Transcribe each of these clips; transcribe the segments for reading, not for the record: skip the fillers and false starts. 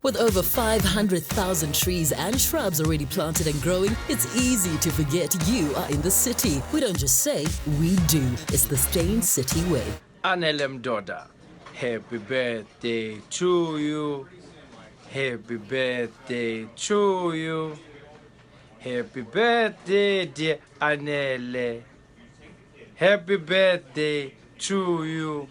With over 500,000 trees and shrubs already planted and growing, it's easy to forget you are in the city. We don't just say, we do. It's the Stain City way. Anele mdoda, happy birthday to you. Happy birthday to you. Happy birthday, dear Anele. Happy birthday to you.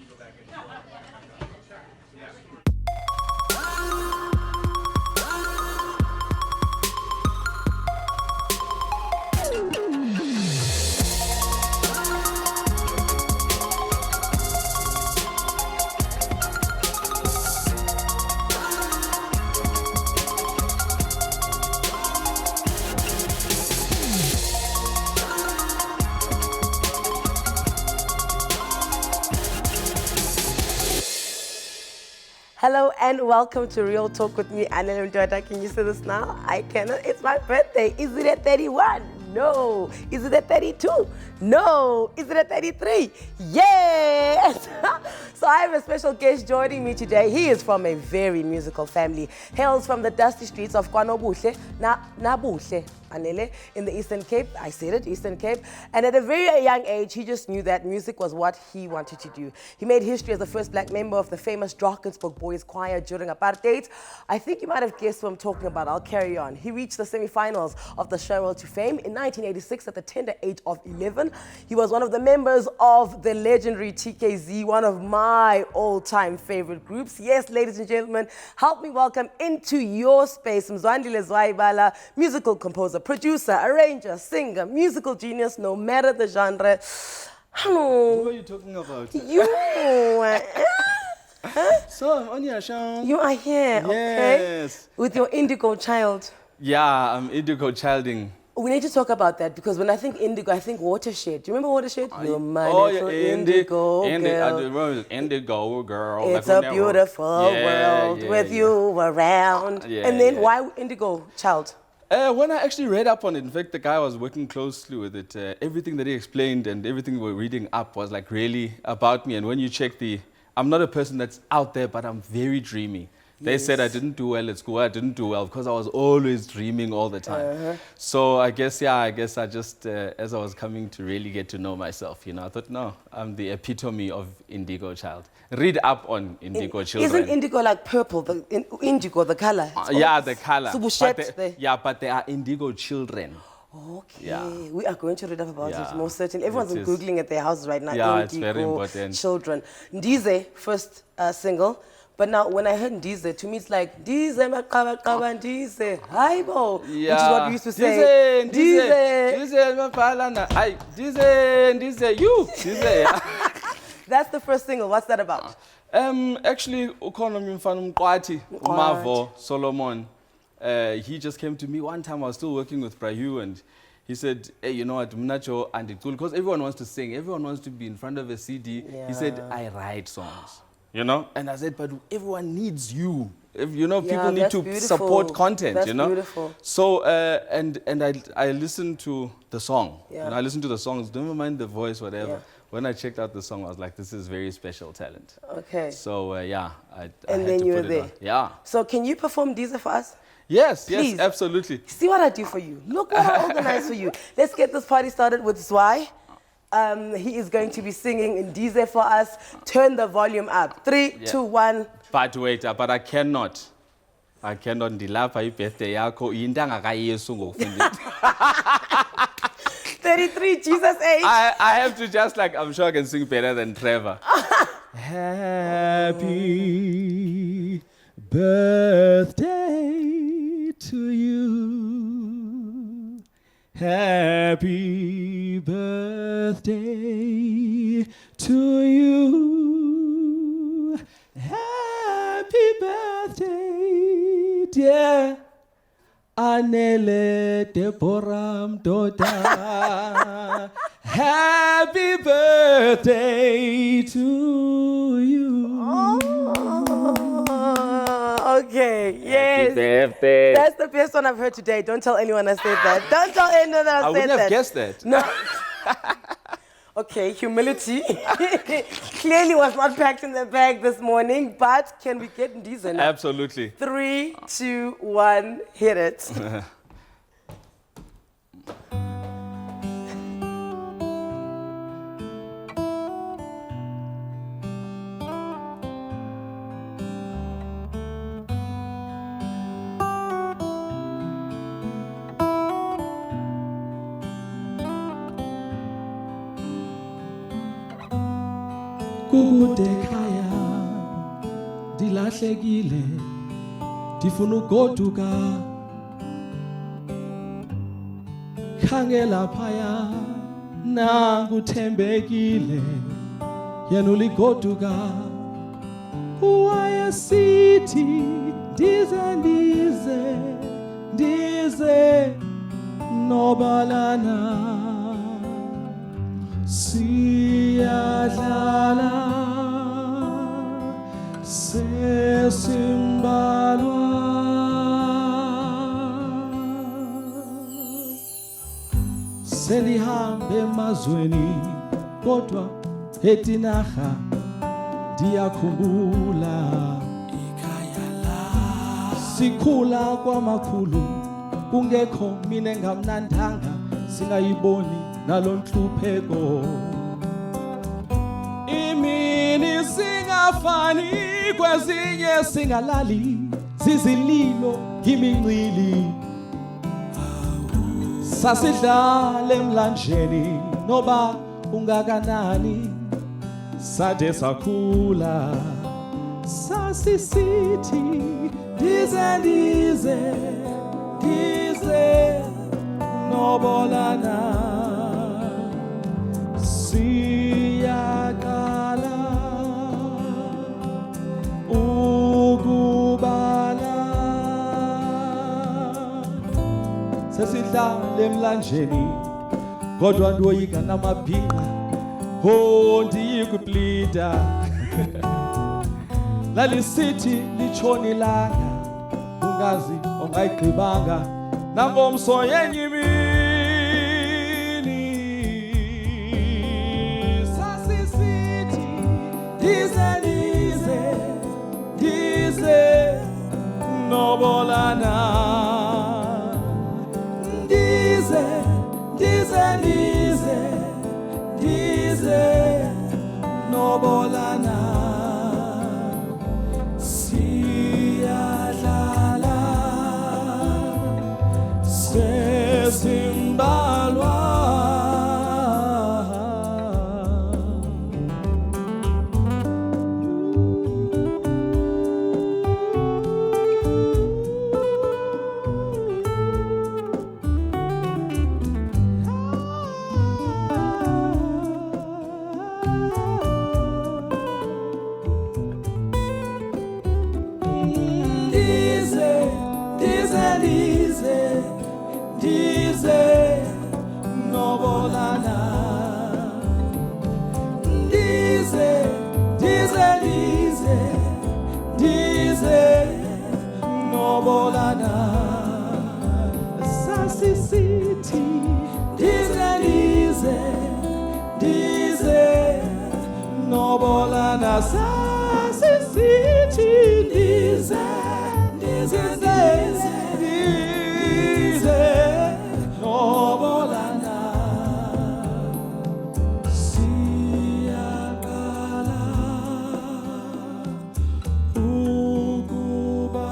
Hello and welcome to Real Talk with me, Anele. Can you say this now? I cannot. It's my birthday. Is it at 31? No. Is it at 32? No. Is it at 33? Yes! So I have a special guest joining me today. He is from a very musical family. Hails from the dusty streets of Kwa-Nabuhle, Nabuhle, Anele, in the Eastern Cape. I said it, Eastern Cape. And at a very young age, he just knew that music was what he wanted to do. He made history as the first black member of the famous Drakensberg Boys Choir during apartheid. I think you might have guessed what I'm talking about. I'll carry on. He reached the semi-finals of the Show to Fame in 1986 at the tender age of 11. He was one of the members of the legendary TKZee, one of my all-time favorite groups. Yes, ladies and gentlemen, help me welcome into your space Mzwandile Zwai Bala, musical composer, producer, arranger, singer, musical genius, no matter the genre. Hello. Who are you talking about? You. So, I'm on your show. You are here, Yes. okay? With your indigo child. Yeah, I'm indigo childing. We need to talk about that because when I think indigo, I think watershed. Do you remember watershed? You're my little indigo girl. Indigo girl. It's a beautiful world with you around. And then why indigo child? When I actually read up on it, in fact, the guy was working closely with it. Everything that he explained and everything we were reading up was like really about me. And when you check I'm not a person that's out there, but I'm very dreamy. They said I didn't do well at school. I didn't do well because I was always dreaming all the time. So I guess I just, as I was coming to really get to know myself, I thought, no, I'm the epitome of indigo child. Read up on indigo children. Isn't indigo like purple, indigo, the color? Yeah, the color. But they are indigo children. Okay, yeah. We are going to read up about it, most certainly. Everyone's Googling at their houses right now. Yeah, indigo it's very important. Children. Ndize, first single. But now, when I heard Ndize, to me it's like, Ndize, makaba, Ndize, Haibo, which is what we used to say. Ndize, you. That's the first single. What's that about? Actually, ukhona umfana umqwathi, uMavo Solomon. He just came to me one time. I was still working with Brahu, and he said, hey, you know what, Mnacho and it's cool because everyone wants to sing, everyone wants to be in front of a CD. Yeah. He said, I write songs, and I said, but everyone needs you. People need to support content, That's beautiful. So, and I listened to the song. Yeah. I listened to the songs, never mind the voice, whatever. Yeah. When I checked out the song, I was like, this is very special talent. Okay. So, I and had then to you put were there. On. Yeah. So can you perform Ndize for us? Yes, Please. yes, absolutely. See what I do for you. Look what I organized for you. Let's get this party started with Zwai. He is going to be singing Ndize for us. Turn the volume up. 3, 2, 1. But wait, but I cannot. Ndilapha ibirthday yakho yintanga kaYesu ngokufundisa. 33, Jesus age. I have to just I'm sure I can sing better than Trevor. Happy birthday to you. Happy birthday to you. Happy birthday, dear Anele Deborah Doda. Happy birthday to you. Okay, yes. Happy birthday. That's the best one I've heard today. Don't tell anyone I said that. Don't tell anyone that I said that. I wouldn't have guessed that. No. Okay, humility clearly was not packed in the bag this morning, but can we get Ndiza now? Absolutely. 3, 2, 1, hit it. Kukude ekhaya ndilahlekile ndifuna ugoduka khangela phaya nanguthembekile yena uligoduka wayesithi ndize nobalana siyadlala sesimbalwa selihambe emazweni kodwa etinaha ndiyakhumbula ikhaya la sikhula kwamakhulu kungekho mina engamnandanga singayiboni nalonhlupheko imini singafani kwezinye singalali zizililo imincili sasidlala emlanjeni noba ungakanani sade sakhula sasisithi ndize nobolana siyaqala ukubala sesidlala emlanjeni kodwa ndoyika namabhinqa ndiyikuplida lalisithi litshona ilanga ungazi ongayigqibanga nangomso yenye imini sasisithi ndize nobolana ndize nobolana siyadlala sesimbalwa ndize nobolana ndize nobolana sasisithi ndize nobolana sasisithi ndize nobolana siyaqala ukubala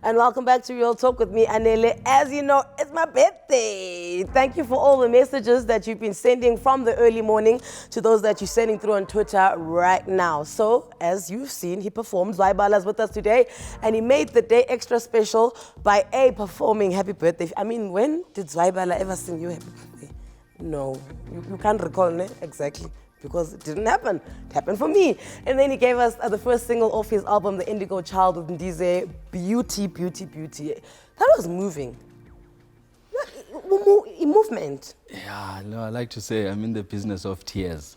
And welcome back to Real Talk with me, Anele. As you know, it's my birthday. Thank you for all the messages that you've been sending from the early morning to those that you're sending through on Twitter right now. So, as you've seen, he performed. Zwai Bala's with us today, and he made the day extra special by performing Happy Birthday. I mean, when did Zwai Bala ever sing you Happy Birthday? No, you can't recall, ne? Exactly. Because it didn't happen. It happened for me. And then he gave us the first single off his album, The Indigo Child with Ndize, Beauty, Beauty, Beauty. That was moving. movement. Yeah, no, I like to say I'm in the business of tears.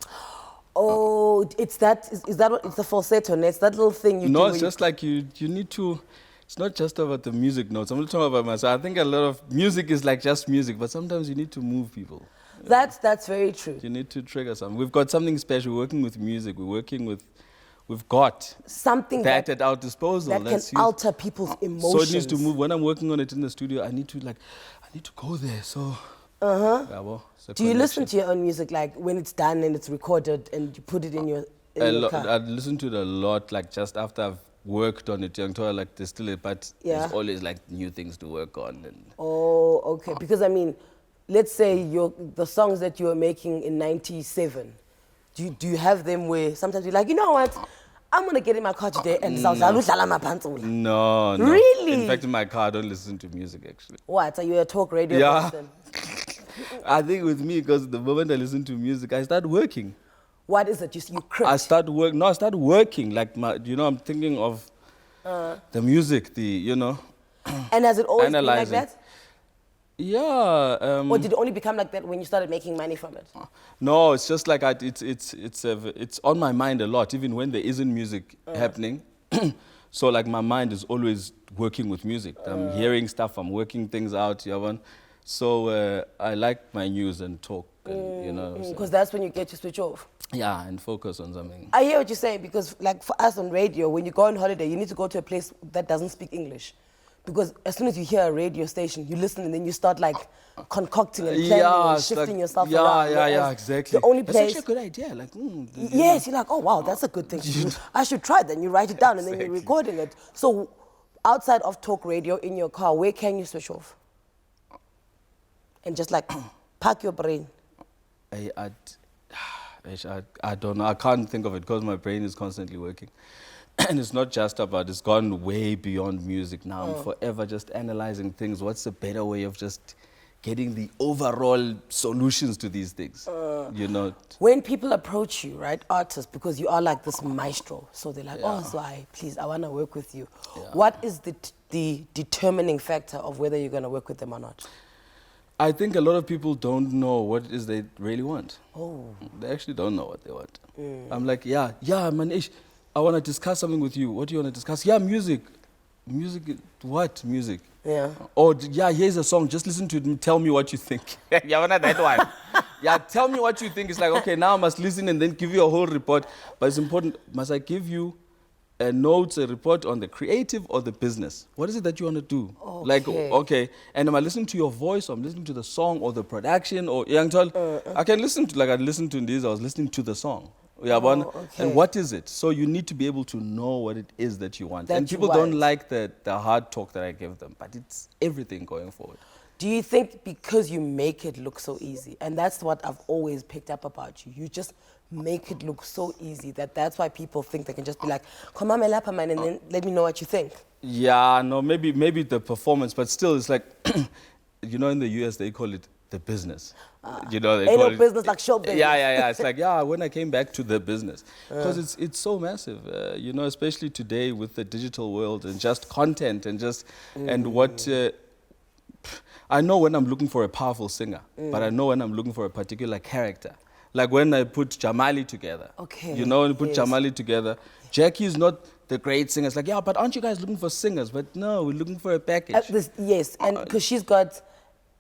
Oh, it's that. Is that what? It's the falsetto. It's that little thing you do. No, where it's you- just like you need to. It's not just about the music notes. I'm not talking about myself. I think a lot of music is like just music, but sometimes you need to move people. That's very true. You need to trigger something. We've got something special. We're working with music. We've got Something that that at our disposal. can That's used- alter people's emotions. So it needs to move. When I'm working on it in the studio, I need to go there. So. Yeah, well, it's a Do you listen connection. to your own music, like when it's done and it's recorded, and you put it in your car? I listen to it a lot, like just after I've worked on it. Young toy, like there's still but Yeah. there's always like new things to work on. And Oh, okay. Because I mean, let's say the songs that you were making in '97. Do you have them where sometimes you're like, you know what, I'm gonna get in my car today and no. Really? In fact, in my car, I don't listen to music actually. What? Are you a talk radio Yeah. person? I think with me, because the moment I listen to music, I start working. What is it? You crypt? I start working. Like I'm thinking of the music, And has it always been like analyzing. that? Yeah. Or did it only become like that when you started making money from it? No, it's just like it's on my mind a lot, even when there isn't music happening. So like my mind is always working with music. I'm hearing stuff, I'm working things out, Yavan. So I like my news and talk, and, so- Because that's when you get to switch off. yeah, and focus on something. I hear what you're saying, because like for us on radio, when you go on holiday, you need to go to a place that doesn't speak English. Because as soon as you hear a radio station, you listen and then you start like concocting and planning and it's shifting like- yourself yeah, around. Yeah, Whereas exactly. The only That's place... actually a good idea. Like, Yes, you're like, oh wow, that's a good thing to do. I should try that. And you write it down and then you're recording it. So outside of talk radio in your car, where can you switch off? And just like park your brain. I don't know. I can't think of it because my brain is constantly working. And it's not just about, it's gone way beyond music now. I'm forever just analyzing things. What's the better way of just getting the overall solutions to these things? When people approach you, right, artists, because you are like this maestro, so they're like, oh, Zwai, please, I want to work with you. Yeah. What is the determining factor of whether you're going to work with them or not? I think a lot of people don't know what it is they really want. Oh. They actually don't know what they want. I'm like, yeah, Manish, I want to discuss something with you. What do you want to discuss? Yeah, music. Music, what music? Yeah. Oh, yeah, here's a song. Just listen to it and tell me what you think. Yeah, not that one. Yeah, tell me what you think. It's like, okay, now I must listen and then give you a whole report. But it's important, must I give you a report on the creative or the business? What is it that you want to do? Okay. Like, okay, and am I listening to your voice, or I'm listening to the song or the production, or I can listen to, like I listened to this, I was listening to the song. Okay. And what is it? So you need to be able to know what it is that you want. That And you people don't want. like the hard talk that I give them, but it's everything going forward. Do you think because you make it look so easy, and that's what I've always picked up about you, you just make it look so easy that's why people think they can just be like, come on, and then let me know what you think? Yeah, no, maybe the performance, but still it's like, in the US they call it the business. They Ain't call no it business like show business. Yeah. It's like, when I came back to the business, because it's so massive, especially today with the digital world and just content and just, and what, I know when I'm looking for a powerful singer, but I know when I'm looking for a particular character. Like when I put Jamali together. Okay. When you put Jamali together, Jackie is not the great singer. It's like, but aren't you guys looking for singers? But no, we're looking for a package. Yes, and because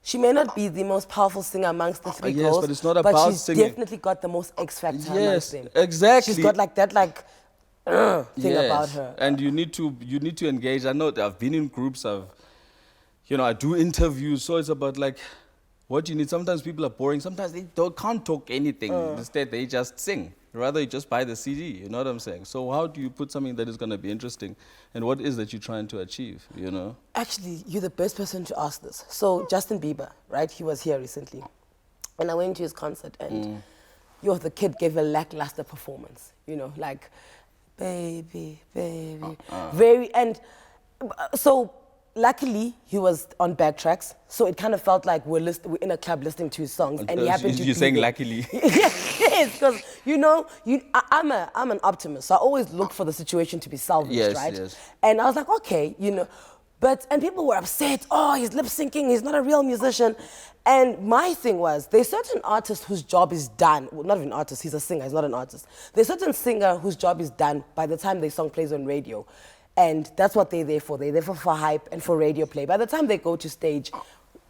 she may not be the most powerful singer amongst the three yes, girls, but it's not about she's singing. definitely got the most X factor amongst Yes, them. exactly. She's got like that thing about her. And you need to engage. I know that I've been in groups, I do interviews, so it's about like what you need. Sometimes people are boring, sometimes they can't talk anything. Instead they just sing. Rather you just buy the CD, you know what I'm saying? So how do you put something that is going to be interesting, and what is that you're trying to achieve, Actually, you're the best person to ask this. So Justin Bieber, right, he was here recently, and I went to his concert, and the kid gave a lackluster performance, like, baby, very, and so luckily he was on backtracks, so it kind of felt like we're in a club listening to his songs, and he happened to You're be saying there. luckily. Yes, because I'm an optimist, so I always look for the situation to be salvaged, Yes, right? yes. And I was like, okay, And people were upset, oh, he's lip syncing, he's not a real musician. And my thing was, there's certain artists whose job is done, well, not even artist, he's a singer, he's not an artist. There's certain singer whose job is done by the time their song plays on radio. And that's what they're there for. They're there for hype and for radio play. By the time they go to stage,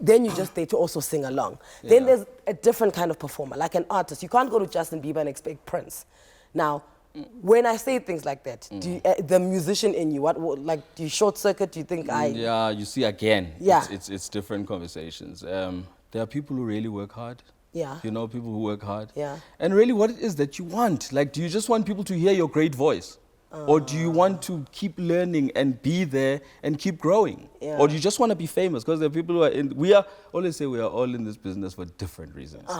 then you're just there to also sing along. Yeah. Then there's a different kind of performer, like an artist. You can't go to Justin Bieber and expect Prince. Now, when I say things like that, do you, the musician in you, like, do you short circuit? Do you think Yeah, you see, again, Yeah. it's different conversations. There are people who really work hard. Yeah. You know, people who work hard. Yeah. And really what it is that you want. Like, do you just want people to hear your great voice? Or do you want to keep learning and be there and keep growing? Yeah. Or do you just want to be famous? Because there are people who are we are all in this business for different reasons.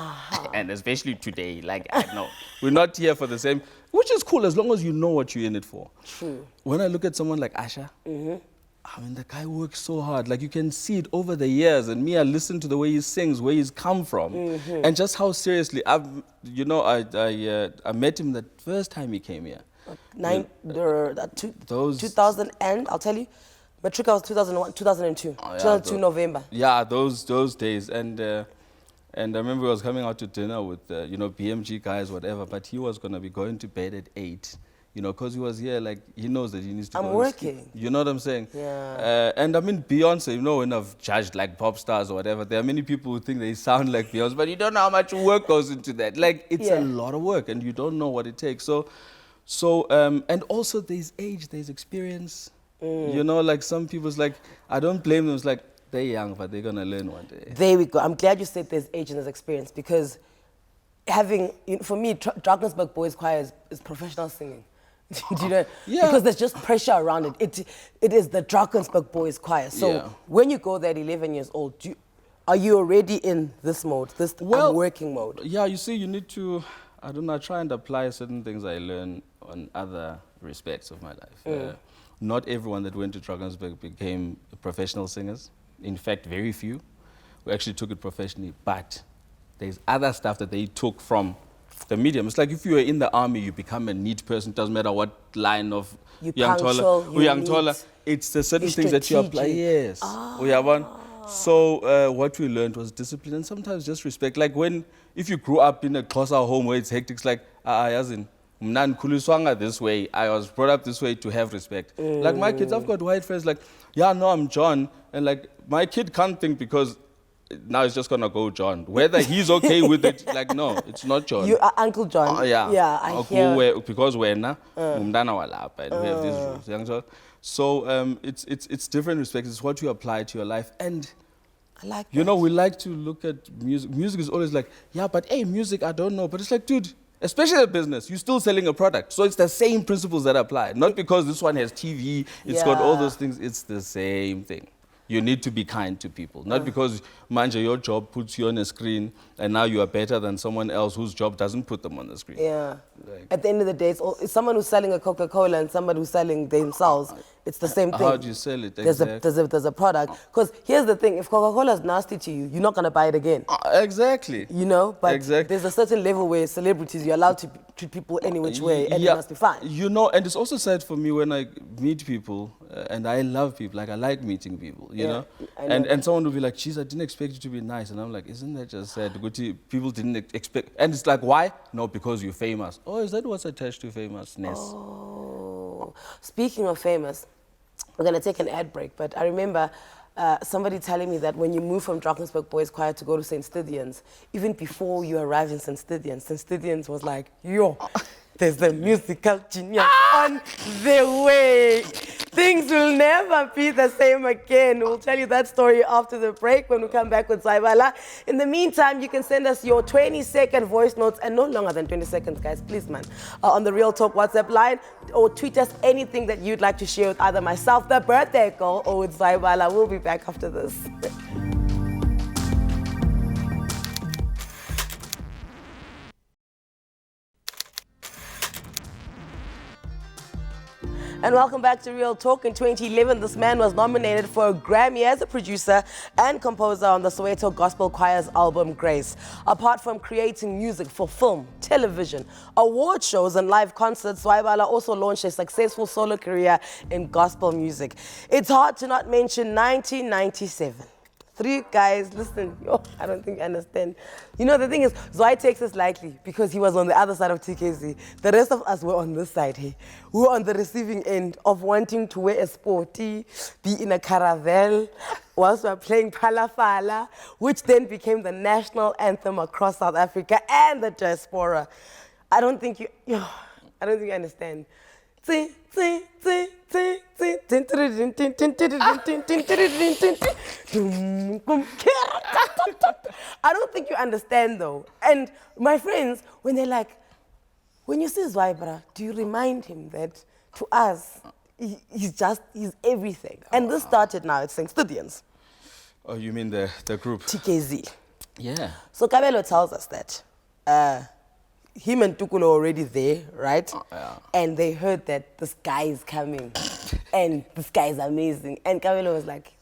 And especially today, like, I know, we're not here for the same, which is cool as long as you know what you're in it for. True. When I look at someone like Asha, I mean, the guy works so hard. Like, you can see it over the years. And me, I listen to the way he sings, where he's come from, and just how seriously. I met him the first time he came here. 2000 and, I'll tell you, matric was 2001, 2002, Oh, yeah, 2002 November. Yeah, those days. And I remember I was coming out to dinner with, BMG guys, whatever, but he was going to be going to bed at 8. Because he was here, like, he knows that he needs to I'm go and sleep. working. You know what I'm saying? Yeah. And I mean, Beyonce, when I've judged, like, pop stars or whatever, there are many people who think they sound like Beyonce, but you don't know how much work goes into that. Like, it's a lot of work, and you don't know what it takes. So, and also there's age, there's experience. Like, some people's like, I don't blame them. It's like, they're young, but they're going to learn one day. There we go. I'm glad you said there's age and there's experience, because for me, Drakensberg Boys Choir is professional singing. Do you know? Yeah. Because there's just pressure around it. It is the Drakensberg Boys Choir. So when you go there at 11 years old, are you already in this mode, this working mode? Yeah, you see, you need to, I don't know, try and apply certain things I learn on other respects of my life. Not everyone that went to Drakensberg became professional singers. In fact, very few who actually took it professionally. But there's other stuff that they took from the medium. It's like if you were in the army, you become a neat person. Doesn't matter what line of young taller. It's the certain things that you apply. Yes. We have one. So what we learned was discipline and sometimes just respect. Like if you grew up in a Xhosa home where it's hectic, it's like, this way. I was brought up this way to have respect. Like my kids, I've got white friends like, yeah, no, I'm John. And like my kid can't think because now it's just going to go John. Whether he's okay with it, like, no, it's not John. You are Uncle John. Oh, yeah. Yeah, I hear. Because we're na, umdana walapha, and we have these rules. So it's different respects. It's what you apply to your life. And I like that. you know, we like to look at music. Music is always like, yeah, but hey, music, I don't know. But it's like, dude, especially in business, you're still selling a product. So it's the same principles that apply. Not because this one has TV, it's got all those things. It's the same thing. You need to be kind to people. Not because, Manja, your job puts you on a screen and now you are better than someone else whose job doesn't put them on the screen. Yeah. Like, at the end of the day, it's someone who's selling a Coca-Cola and somebody who's selling themselves. It's the same thing. How do you sell it? There's a product. Because here's the thing, if Coca-Cola is nasty to you, you're not going to buy it again. Exactly. You know? But exactly. there's a certain level where celebrities, you're allowed to treat people any which way and it must be fine. You know, and it's also sad for me when I meet people, and I love people, like I like meeting people, you know? And someone will be like, geez, I didn't expect you to be nice. And I'm like, isn't that just sad? People didn't expect, and it's like, why? No, because you're famous. Oh, is that what's attached to famousness? Oh. Speaking of famous, we're going to take an ad break, but I remember somebody telling me that when you move from Drakensberg Boys Choir to go to St. Stithians, even before you arrived in St. Stithians was like, yo, there's the musical genius on the way. Things will never be the same again. We'll tell you that story after the break when we come back with Zwai Bala. In the meantime, you can send us your 20-second voice notes, and no longer than 20 seconds, guys, please, man, on the Real Talk WhatsApp line, or tweet us anything that you'd like to share with either myself, the birthday girl, or with Zwai Bala. We'll be back after this. And welcome back to Real Talk. In 2011, this man was nominated for a Grammy as a producer and composer on the Soweto Gospel Choir's album Grace. Apart from creating music for film, television, award shows and live concerts, Zwai Bala also launched a successful solo career in gospel music. It's hard to not mention 1997. Three guys, listen, I don't think you understand. You know, the thing is, Zwai takes us lightly because he was on the other side of TKZee. The rest of us were on this side here. We were on the receiving end of wanting to wear a sporty, be in a caravel, whilst we were playing Phalaphala, which then became the national anthem across South Africa and the diaspora. I don't think you understand. I don't think you understand though. And my friends, when they're like, when you see Zwai Bala, do you remind him that to us, he's everything? And this started now at St. Studians. Oh, you mean the group? TKZee. Yeah. So Kabelo tells us that him and Tukulo were already there, right? Yeah. And they heard that this guy is coming and this guy is amazing. And Kabelo was like,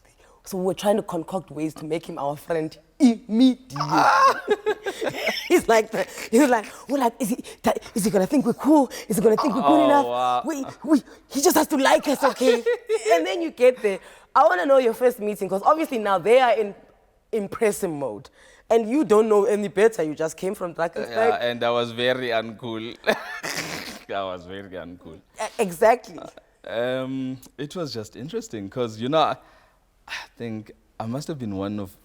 so we're trying to concoct ways to make him our friend immediately. He's like, we're like, is he gonna think we're cool? Is he gonna think we're good enough? Wow. He just has to like us, okay? And then you get there. I wanna know your first meeting, because obviously now they are in impressing mode. And you don't know any better. You just came from Drakensberg. Yeah, and I was very uncool. Exactly. It was just interesting because, you know, I think I must have been one of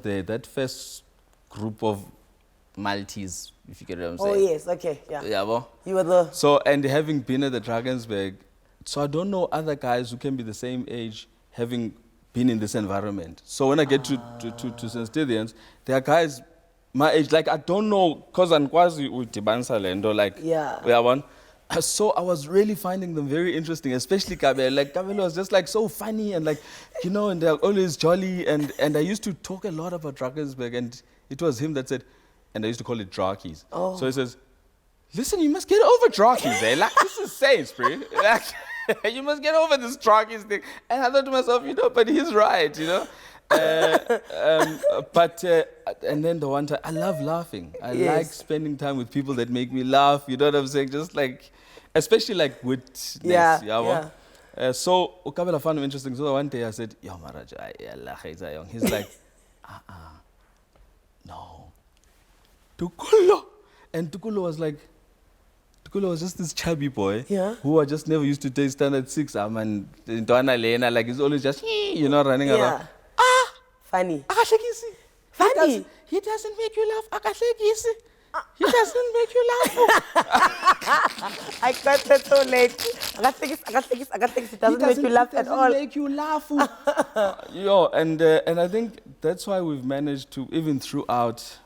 that first group of Maltese, if you get what I'm saying. Oh, yes. Okay. Yeah. Yeah, well. You were the... So, and having been at the Drakensberg, so I don't know other guys who can be the same age having been in this environment. So when I get to St. Stadiums, there are guys my age, like I don't know, because I'm quasi with Tibansale, like, yeah. One. So I was really finding them very interesting, especially Kabelo. Like Kabelo was just like so funny and like, you know, and they're always jolly. And I used to talk a lot about Drakensberg, and it was him that said, and I used to call it Drakies. Oh. So he says, listen, you must get over Drakies, eh? Like, this is Saints, bro. Like, you must get over this Drakies thing. And I thought to myself, you know, but he's right, you know. And then the one time, I love laughing. I like spending time with people that make me laugh. You know what I'm saying? Just like, especially like witness. Yeah. So Kabelo found him interesting. So one day I said, yo, Maraja, he's like, no. Tukulo. And Tukulo was just this chubby boy who I just never used to take standard 6. And like he's always just, you know, running around. Funny. Funny. He doesn't make you laugh. He doesn't make you laugh. I got that so late. He doesn't make you laugh at all. He doesn't make you laugh. And I think that's why we've managed to, even throughout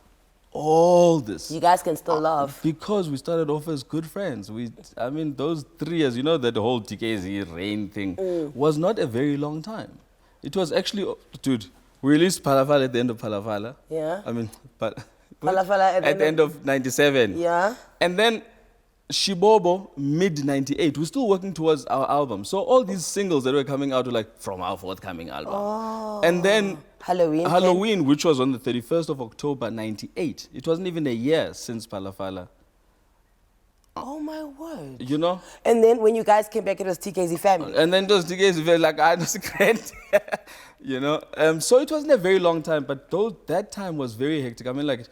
all this, you guys can still laugh. Because we started off as good friends. I mean, those 3 years, you know, that the whole TKZee rain thing was not a very long time. It was actually, dude, we released Phalaphala at the end of Phalaphala. Yeah. I mean, Phalaphala at the end of 97. Yeah. And then Shibobo, mid-98. We're still working towards our album. So all these singles that were coming out were like from our forthcoming album. Oh. And then Halloween, which was on the 31st of October, 98. It wasn't even a year since Phalaphala. Oh my word. You know? And then when you guys came back, it was TKZee family. And then it was TKZee, like, I was great. You know? So it wasn't a very long time, but that time was very hectic. I mean, like,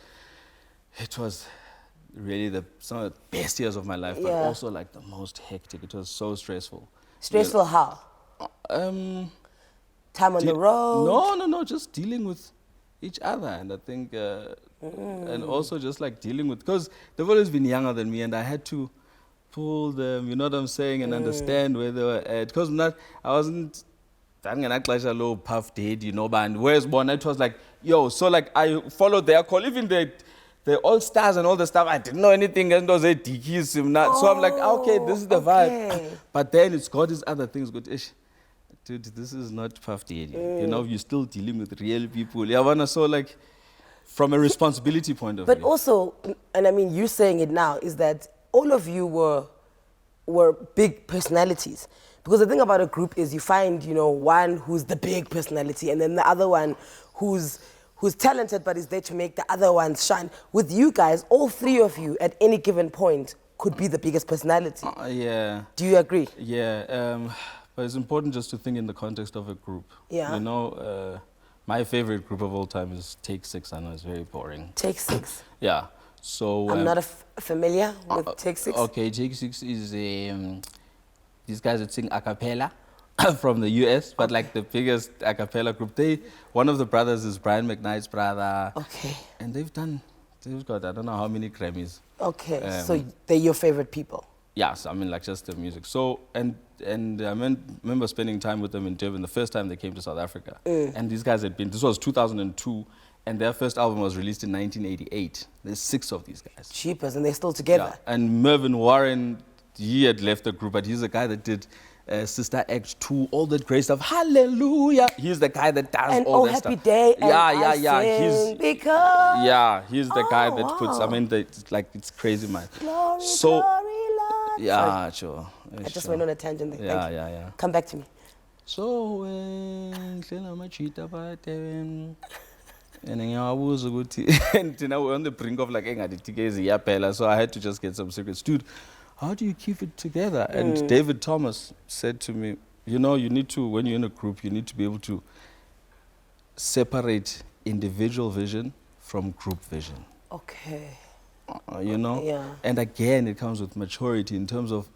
it was really some of the best years of my life, but also like the most hectic. It was so stressful. Stressful how? Time on the road? No, just dealing with each other. And I think, and also just like dealing with, because they've always been younger than me and I had to pull them, you know what I'm saying, and understand where they were at. Because I wasn't, low puff dead, you know, but whereas born, it was like, so like I followed their call, even the all stars and all the stuff, I didn't know anything, and those dickies, so I'm like, okay, this is the vibe. But then it's got these other things, good ish. Dude, this is not puff dead. You know, you're still dealing with real people. So like, from a responsibility point of view. But also, and I mean, you saying it now, is that all of you were big personalities. Because the thing about a group is you find, you know, one who's the big personality and then the other one who's talented but is there to make the other ones shine. With you guys, all three of you at any given point could be the biggest personality. Yeah. Do you agree? Yeah. But it's important just to think in the context of a group. Yeah. You know, my favorite group of all time is TKZee. I know it's very boring. TKZee. Yeah. So I'm not familiar with TKZee. Okay, TKZee is these guys that sing a cappella from the US, but like the biggest a cappella group. One of the brothers is Brian McKnight's brother. Okay. And they've got I don't know how many Grammys. Okay, so they're your favorite people. Yes, I mean like just the music. So and I remember spending time with them in Durban the first time they came to South Africa. And these guys had been. This was 2002. And their first album was released in 1988. There's 6 of these guys. Cheapers, and they're still together. Yeah. And Mervyn Warren, he had left the group, but he's the guy that did Sister Act 2, all that great stuff. Hallelujah. He's the guy that does and all Oh that Happy stuff. Day. And Yeah. Sing because He's the guy that puts. I mean, it's crazy, man. Glory, So glory, Lord. yeah, sure. I just went on a tangent there. Thank you. Yeah. Come back to me. So and now we're on the brink of like TKZee phela, so I had to just get some secrets. Dude, how do you keep it together? And David Thomas said to me, you know, you need to, when you're in a group, you need to be able to separate individual vision from group vision. Okay. You know? Yeah. And again, it comes with maturity in terms of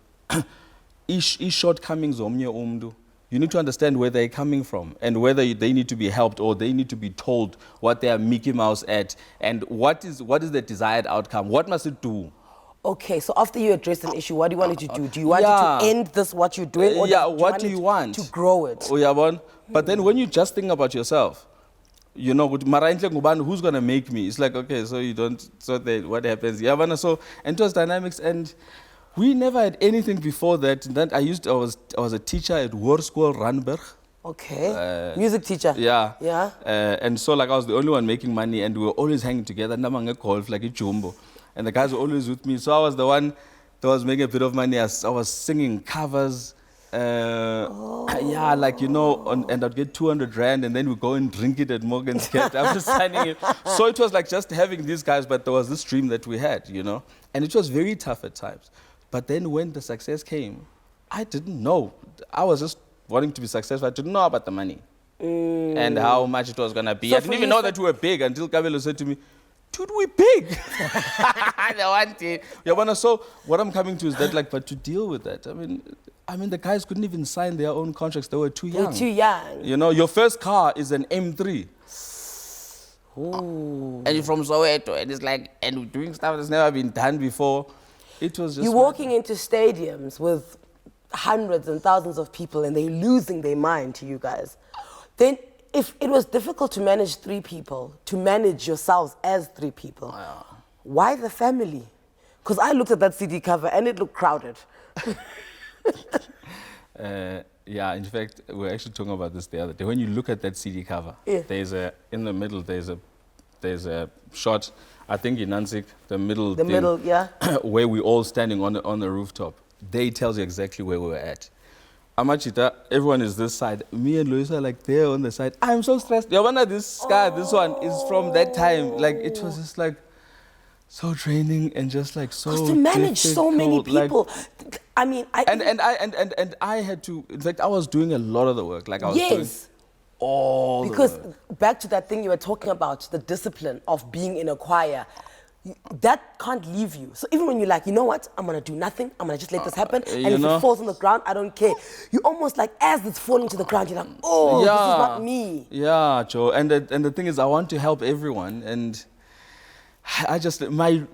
each shortcomings omnye umntu. You need to understand where they're coming from and whether they need to be helped or they need to be told what they are Mickey Mouse at and what is the desired outcome. What must it do? Okay, so after you address an issue, what do you want it to do? Do you want it to end this, what you're doing? Or what do you want? To grow it. Oh, yeah, but then when you just think about yourself, you know, who's going to make me? It's like, okay, so you don't, so what happens? Yeah, so, and it was dynamics, and we never had anything before that. I was a teacher at War School Randburg. Okay. Music teacher. Yeah. Yeah. And so like I was the only one making money, and we were always hanging together. Golf like a jumbo, and the guys were always with me. So I was the one that was making a bit of money. I was singing covers. Yeah, like, you know, and I'd get 200 rand, and then we go and drink it at Morgan's Cat after signing it. So it was like just having these guys, but there was this dream that we had, you know, and it was very tough at times. But then when the success came, I didn't know. I was just wanting to be successful. I didn't know about the money and how much it was going to be. So I didn't even know that we were big until Kabelo said to me, dude, we big. So what I'm coming to is that, like, but to deal with that, I mean, the guys couldn't even sign their own contracts. They were too young. They're too young. You know, your first car is an M3. Ooh. And you're from Soweto, and it's like, and we're doing stuff that's never been done before. It was just... You're walking into stadiums with hundreds and thousands of people and they're losing their mind to you guys. Then if it was difficult to manage 3 people, to manage yourselves as 3 people, why the family? Because I looked at that CD cover and it looked crowded. Yeah, in fact, we were actually talking about this the other day. When you look at that CD cover, in the middle, there's a shot, I think in Nansik, the middle where we're all standing on the rooftop. They tells you exactly where we were at. Amachita, everyone is this side. Me and Luis are like there on the side. I'm so stressed. This guy, this one is from that time. Like, it was just like so draining and just like so Because to manage so many people, like, I mean, I had to. In fact, I was doing a lot of the work. Like I was doing all because the work. Back to that thing you were talking about, the discipline of being in a choir. That can't leave you. So even when you're like, you know what, I'm gonna do nothing, I'm gonna just let this happen, and if it falls on the ground, I don't care. You almost like, as it's falling to the ground, you're like, oh, this is not me. Yeah, Joe. And the thing is, I want to help everyone, and I just my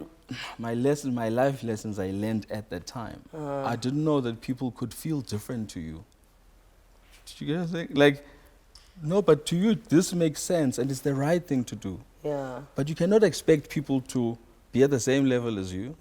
life lessons I learned at that time. I didn't know that people could feel different to you. Did you get what I'm saying? Like, no, but to you, this makes sense, and it's the right thing to do. Yeah. But you cannot expect people to be at the same level as you,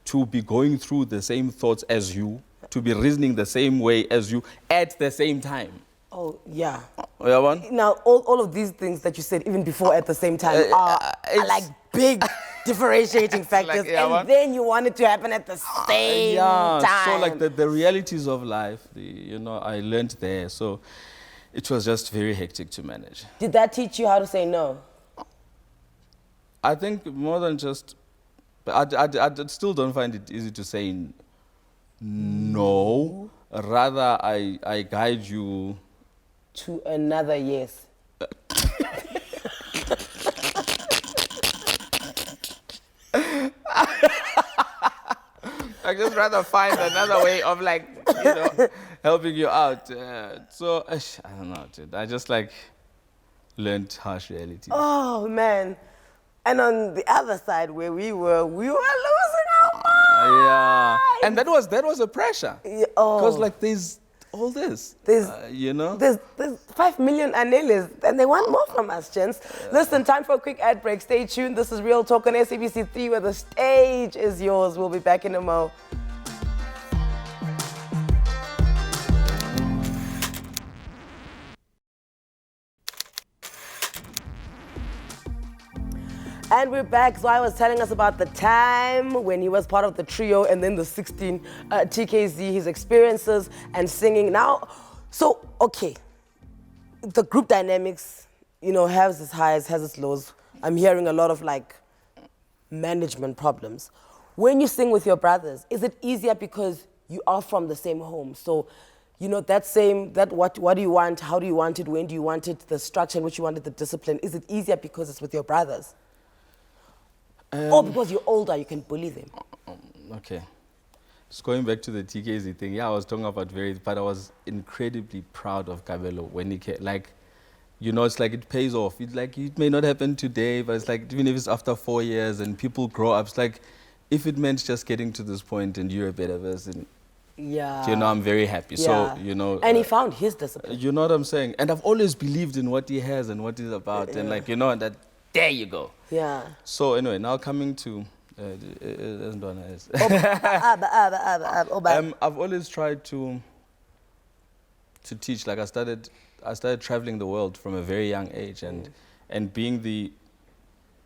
to be going through the same thoughts as you, to be reasoning the same way as you at the same time. Oh, yeah. Now, all of these things that you said, even before at the same time, are like big differentiating factors, yeah, and what? then you want it to happen at the same time. So like the realities of life, I learned there. So it was just very hectic to manage. Did that teach you how to say no? I think more than just, I still don't find it easy to say no. Rather, I guide you To another yes. I just rather find another way of helping you out. So I don't know, dude. I just learned harsh realities. Oh man. And on the other side where we were losing our minds. Yeah, and that was a pressure. Yeah, Because there's all this. There's 5 million Aneles, and they want more from us, gents. Listen, time for a quick ad break. Stay tuned. This is Real Talk on SABC3, where the stage is yours. We'll be back in a mo. And we're back. Zwai was telling us about the time when he was part of the trio and then the 16 TKZee, his experiences and singing. Now, so, okay, the group dynamics, has its highs, has its lows. I'm hearing a lot of management problems. When you sing with your brothers, is it easier because you are from the same home? So, what do you want? How do you want it? When do you want it? The structure in which you wanted, the discipline. Is it easier because it's with your brothers? Or because you're older, you can bully them? Okay. Just going back to the TKZee thing, yeah, I was talking about but I was incredibly proud of Kabelo when he came. It's it pays off. It may not happen today, but it's even if it's after 4 years and people grow up, it's if it meant just getting to this point and you're a better person, yeah. I'm very happy. Yeah. So, and he found his discipline. You know what I'm saying? And I've always believed in what he has and what he's about. And that, there you go. Yeah. So anyway, now coming to I've always tried to teach. I started traveling the world from a very young age, and being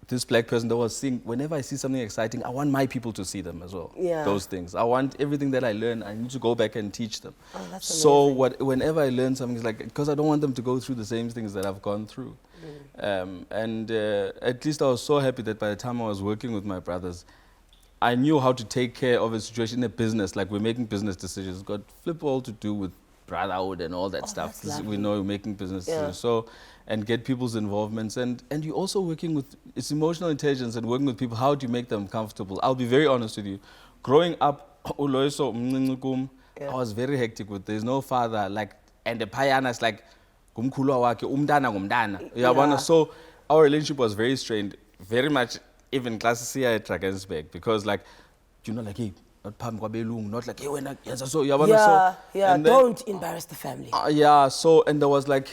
this black person that was seeing, whenever I see something exciting, I want my people to see them as well. Yeah. Those things. I want everything that I learn, I need to go back and teach them. Oh, that's so amazing. whenever I learn something, it's because I don't want them to go through the same things that I've gone through. At least I was so happy that by the time I was working with my brothers, I knew how to take care of a situation in a business. We're making business decisions. It's got flip all to do with brotherhood and all that stuff. We know we're making business decisions. So, and get people's involvements. And you're also working with, it's emotional intelligence and working with people. How do you make them comfortable? I'll be very honest with you. Growing up, I was very hectic with, there's no father, and the payana is so our relationship was very strained, very much even classes here at Drakensberg, because hey, not hey, when so don't embarrass the family. So and there was that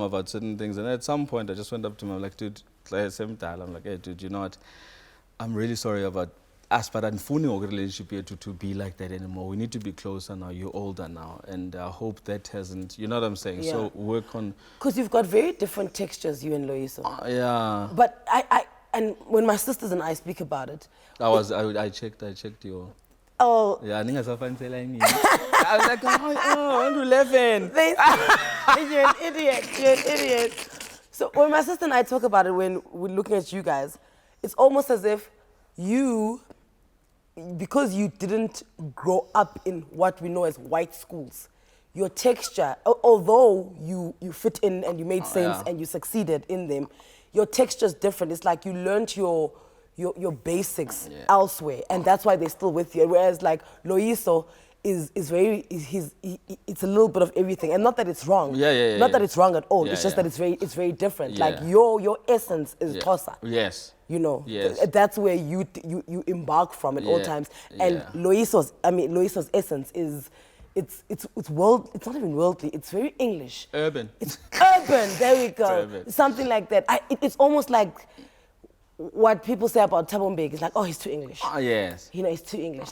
about certain things, and at some point I just went up to him, I'm like, dude, I'm like, hey dude, you know what, I'm really sorry about us, but unfortunately our relationship here to be like that anymore. We need to be closer now. You're older now, and I hope that hasn't, you know what I'm saying? Yeah. So work on, because you've got very different textures, you and Loyiso. Yeah. But and when my sisters and I speak about it, I checked your. Oh. Yeah, I think I was like, oh, 11. You're an idiot. You're an idiot. So when my sister and I talk about it, when we're looking at you guys, it's almost as if because you didn't grow up in what we know as white schools, your texture, although you fit in and you made sense and you succeeded in them, your texture is different. It's like you learned your basics elsewhere, and that's why they're still with you. Whereas Loyiso is very, it's a little bit of everything, and not that it's wrong. Not that it's wrong at all. It's just that it's very different. Your essence is Xhosa. Yes. Yes. That's where you embark from at all times. And Loyiso's essence is, it's world. It's not even worldly. It's very English. Urban. It's urban. There we go. Something like that. It's almost like what people say about Thabo Mbeki. It's like, oh, he's too English. Yes. He's too English.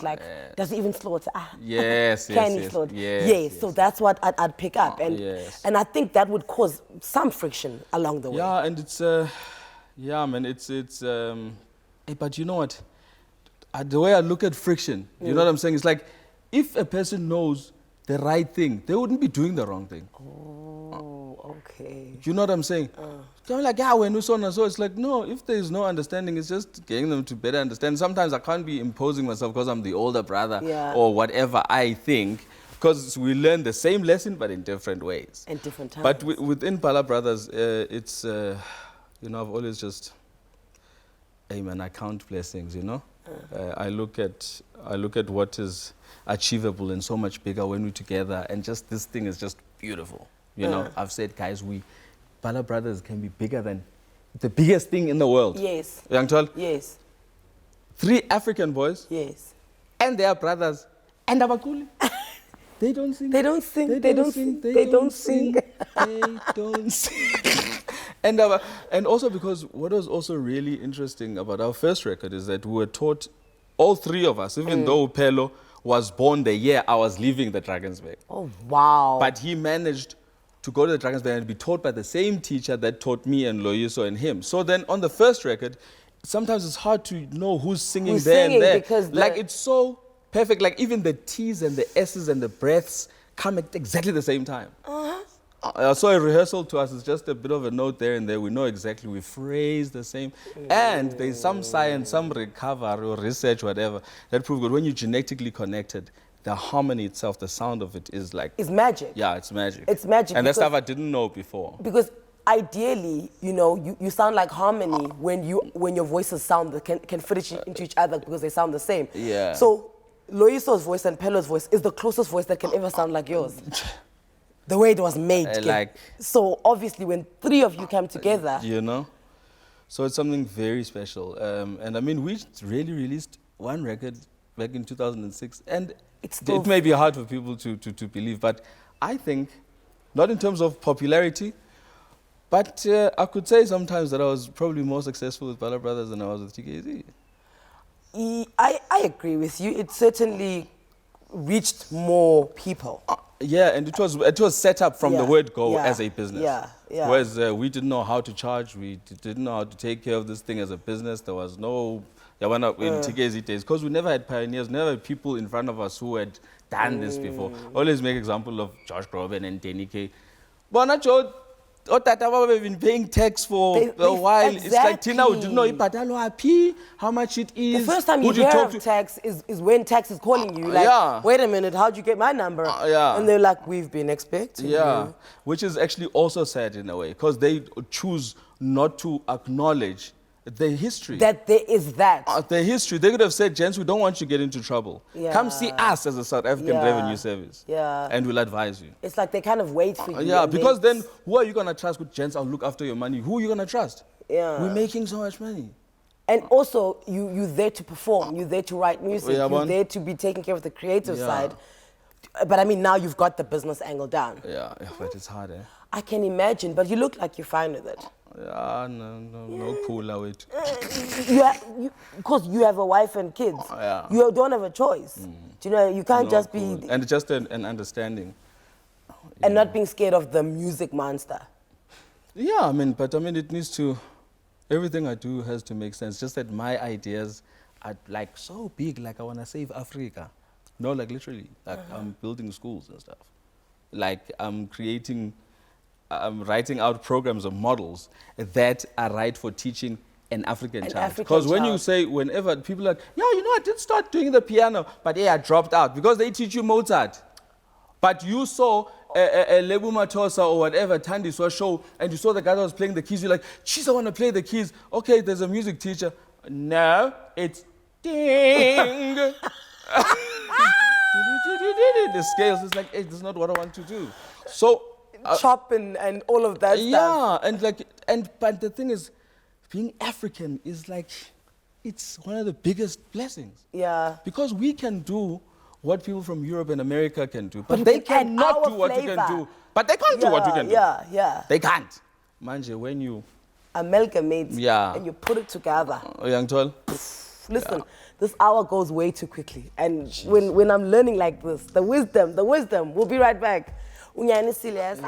Does he even slaughter? Yes. Can he slaughter? Yes. So that's what I'd pick up, and I think that would cause some friction along the way. Yeah, and it's Yeah, man, but you know what? The way I look at friction, you know what I'm saying? It's like, if a person knows the right thing, they wouldn't be doing the wrong thing. Oh, okay. You know what I'm saying? They're like, yeah, when we so and so, it's like, no, if there's no understanding, it's just getting them to better understand. Sometimes I can't be imposing myself because I'm the older brother or whatever I think, because we learn the same lesson, but in different ways. And different times. But within Bala Brothers, it's, you know, I've always just, hey man, I count blessings, you know? I look at what is achievable and so much bigger when we're together, and just this thing is just beautiful. You know, I've said, guys, Bala Brothers can be bigger than the biggest thing in the world. Yes. Young Tol? Yes. 3 African boys. Yes. And their brothers. And Abakuli. They don't sing. They don't sing. They don't sing. They don't sing. They don't sing. And also because what was also really interesting about our first record is that we were taught, all 3 of us, even though Pelo was born the year I was leaving the Drakensberg. Oh, wow. But he managed to go to the Drakensberg and be taught by the same teacher that taught me and Loyiso and him. So then on the first record, sometimes it's hard to know who's singing there and there. Because like it's so perfect, like even the T's and the S's and the breaths come at exactly the same time. So a rehearsal to us is just a bit of a note there and there. We know exactly, we phrase the same. And there's some science, some recovery or research, whatever, that prove that when you're genetically connected, the harmony itself, the sound of it is like... It's magic. Yeah, it's magic. It's magic. And that's stuff I didn't know before. Because ideally, you know, you sound like harmony when your voices can fit into each other because they sound the same. Yeah. So Loyiso's voice and Pelo's voice is the closest voice that can ever sound like yours. The way it was made. So obviously when 3 of you come together... You know? So it's something very special. And I mean, we really released 1 record back in 2006. And it may be hard for people to believe, but I think, not in terms of popularity, but I could say sometimes that I was probably more successful with Bala Brothers than I was with TKZee. I agree with you. It certainly reached more people. Yeah, and it was set up from the word go as a business. Yeah. Whereas we didn't know how to charge, we didn't know how to take care of this thing as a business. There was no, in TKZee days, because we never had pioneers, never had people in front of us who had done this before. Always make example of Josh Groban and Danny K. But Joe, we've been paying tax for a while. Exactly. It's like Tina, we didn't know how much it is. The first time you hear of tax is when tax is calling you. Like, wait a minute, how'd you get my number? And they're like, we've been expecting you. Which is actually also sad in a way, because they choose not to acknowledge the history. That there is that. The history. They could have said, gents, we don't want you to get into trouble. Come see us as a South African Revenue Service. And we'll advise you. It's like they kind of wait for you. Yeah, because then who are you going to trust with, gents, I'll look after your money? Who are you going to trust? We're making so much money. And also, you're there to perform. You're there to write music. You're there to be taking care of the creative side. But I mean, now you've got the business angle down. Yeah, but it's hard, eh? I can imagine, but you look like you're fine with it. Yeah, no cool with. Because you have a wife and kids. You don't have a choice. Do you know, you can't just be... And just an understanding. And not being scared of the music monster. Yeah, but it needs to... Everything I do has to make sense. Just that my ideas are like so big, like I want to save Africa. No, like literally. Like I'm building schools and stuff. Like I'm writing out programs of models that are right for teaching an African child. Because when you say, whenever people are like, yeah, you know, I did start doing the piano, but I dropped out because they teach you Mozart. But you saw a Lebu Matosa or whatever, Tandiswa show, and you saw the guy that was playing the keys, you're like, geez, I want to play the keys. Okay, there's a music teacher. No, it's ding. The scales, it's like, hey, this is not what I want to do. So, chop and all of that stuff. But the thing is, being African is like, it's one of the biggest blessings. Yeah. Because we can do what people from Europe and America can do, but they cannot do what you can do. But they can't do what you can do. Yeah. They can't. Manje, when you amalgamate and you put it together. Young Tol. Listen, this hour goes way too quickly. And when I'm learning like this, the wisdom, we'll be right back. Unyani Silas.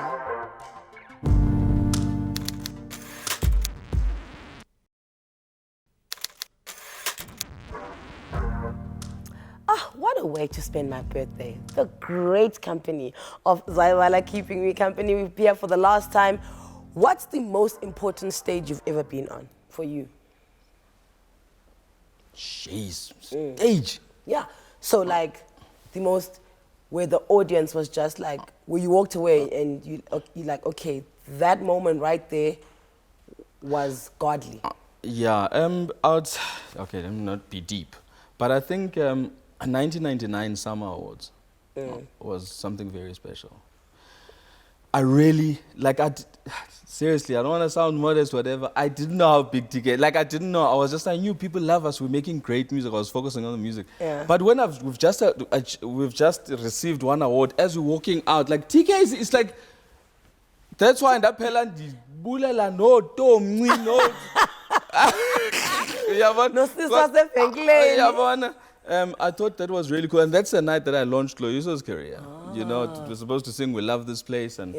what a way to spend my birthday. The great company of Zwai Bala keeping me company. We're here for the last time. What's the most important stage you've ever been on for you? Jeez, stage. Yeah. So like the most, where the audience was just like, where you walked away and you like, okay, that moment right there was godly. Yeah, okay, let me not be deep, but I think 1999 Summer Awards was something very special. I really, seriously, I don't want to sound modest, whatever. I didn't know how big to get. I didn't know. I was just, I knew people love us. We're making great music. I was focusing on the music. Yeah. But when we've just received one award, as we're walking out, TKZee, it's like, that's why I bulela no Tom no. I thought that was really cool, and that's the night that I launched Loyiso's career. You know, we were supposed to sing "We Love This Place," and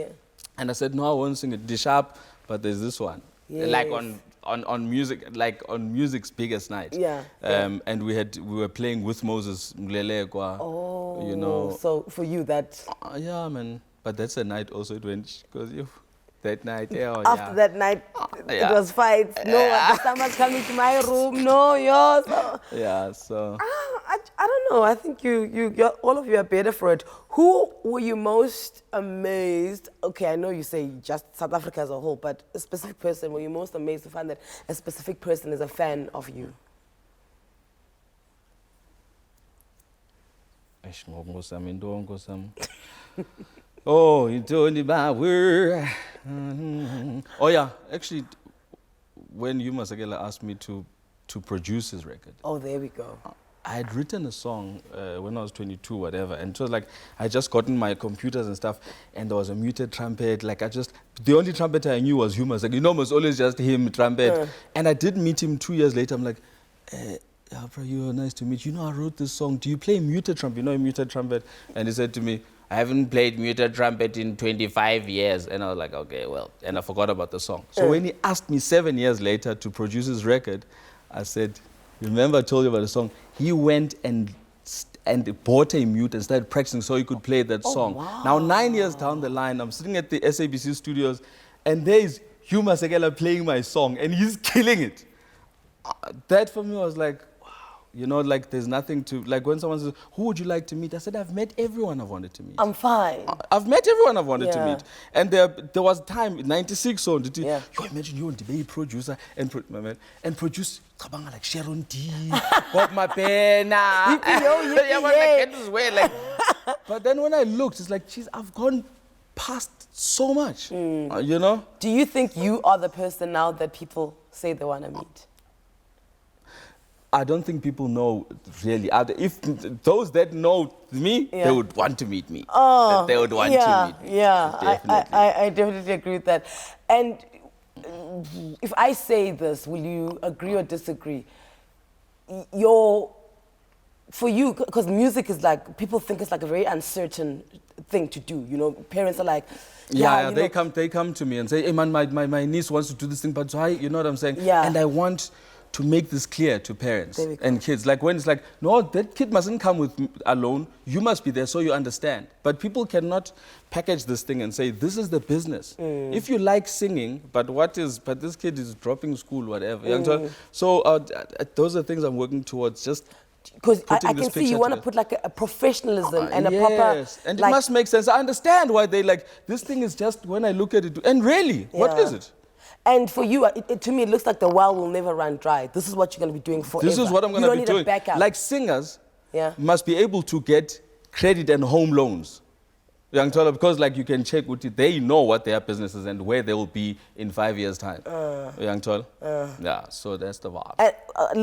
I said, no, I won't sing it D-sharp, but there's this one, on music, on music's biggest night. Yeah. And we were playing with Moses Mlele Kwa. Oh. You know. So for you, that. Yeah, man. But that's the night also it went because that night. After that night, it was fights. No, someone's coming to my room. No, yo. So. Yeah, so. I don't know. I think you're, all of you are better for it. Who were you most amazed? Okay, I know you say just South Africa as a whole, but a specific person, were you most amazed to find that a specific person is a fan of you? Oh, you told me about word. Oh yeah, actually, when Yuma Sagela asked me to produce his record. Oh, there we go. I had written a song when I was 22, whatever, and it was like I just gotten my computers and stuff, and there was a muted trumpet. The only trumpet I knew was Yuma. It was always just him trumpet. And I did meet him 2 years later. I'm like, bro, you're nice to meet you. You know, I wrote this song. Do you play muted trumpet? You know, muted trumpet. And he said to me, I haven't played muted trumpet in 25 years. And I was like, okay, well, and I forgot about the song. So when he asked me 7 years later to produce his record, I said, remember I told you about the song? He went and bought a mute and started practicing so he could play that song. Wow. Now, 9 years down the line, I'm sitting at the SABC studios, and there's Yuma Sagela playing my song, and he's killing it. That for me was like, wow. You know, there's nothing to, when someone says, who would you like to meet? I said, I've met everyone I've wanted to meet. I'm fine. I've met everyone I've wanted to meet. And there was time, 96 so did you imagine you want to be a producer and produce like Sharon D, Bob Mapena. But then when I looked, it's like, geez, I've gone past so much, you know? Do you think you are the person now that people say they want to meet? I don't think people know really. If those that know me, they would want to meet me. Oh, they would want to meet me. Yeah, Definitely. I definitely agree with that. And if I say this, will you agree or disagree? For you, because music is people think it's a very uncertain thing to do. You know, parents are like, they come to me and say, hey man, my niece wants to do this thing, but why? You know what I'm saying? Yeah. And I want to make this clear to parents and kids. When it's no, that kid mustn't come alone. You must be there so you understand. But people cannot package this thing and say, this is the business. If you like singing, but this kid is dropping school, whatever. So those are things I'm working towards, just because I can see you want to put a professionalism and a proper... And it must make sense. I understand why they this thing is just, when I look at it, and really, what is it? And for you, to me, it looks like the well will never run dry. This is what you're going to be doing forever. This is what I'm going to be doing. You don't need a backup. Singers must be able to get credit and home loans. Because you can check with it, they know what their business is and where they will be in 5 years' time. Yeah, so that's the vibe. And,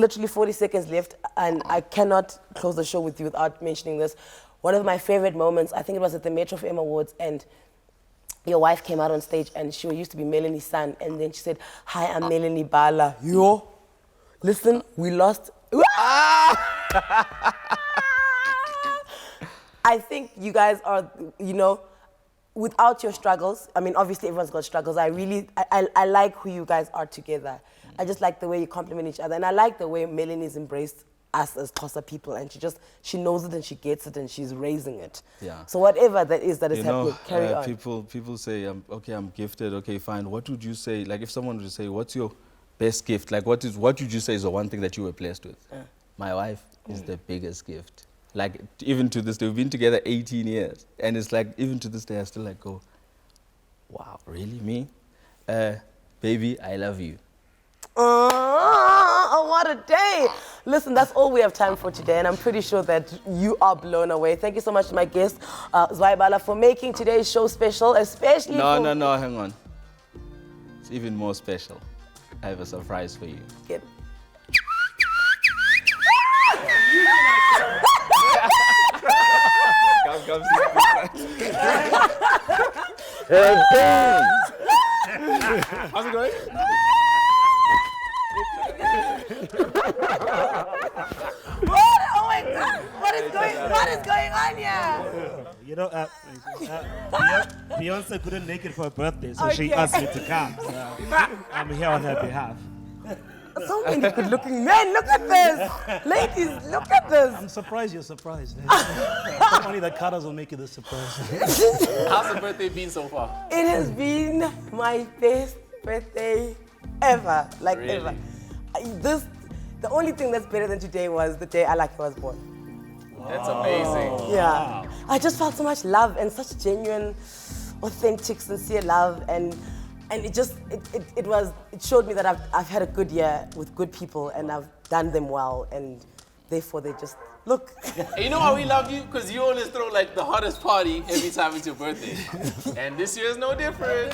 literally 40 seconds left, and I cannot close the show with you without mentioning this. One of my favorite moments, I think it was at the Metro FM Awards, and your wife came out on stage, and she used to be Melanie's son, and then she said, hi, I'm Melanie Bala. Yo, listen, we lost. I think you guys are, without your struggles, I mean, obviously everyone's got struggles. I like who you guys are together. I just like the way you complement each other, and I like the way Melanie's embraced us as Xhosa people, and she knows it and she gets it and she's raising it. Yeah. So whatever that is You happening, carry on. People say, okay, I'm gifted. Okay, fine. What would you say? Like, if someone would say, what's your best gift? Like, what would you say is the one thing that you were blessed with? My wife is the biggest gift. Like, even to this day, we've been together 18 years, and it's like, even to this day, I still like go, wow, really, me? Baby, I love you. Oh, what a day. Listen, that's all we have time for today, and I'm pretty sure that you are blown away. Thank you so much to my guest, Zwai Bala, for making today's show special, especially No, hang on. It's even more special. I have a surprise for you. Get Come, how's it going? Oh my God! What is going on here? You know, Beyonce couldn't make it for her birthday, so she Okay. asked me to come. So I'm here on her behalf. So many good-looking men. Look at this, ladies. Look at this. I'm surprised you're surprised. It's only the cutters will make you this surprise. How's the birthday been so far? It has been my best birthday ever, like Really? ever. The only thing that's better than today was the day Alaki was born. That's amazing. Yeah, I just felt so much love and such genuine, authentic, sincere love, and it showed me that I've had a good year with good people and I've done them well, and therefore they just look. And you know why we love you? Because you always throw like the hottest party every time it's your birthday. And this year is no different.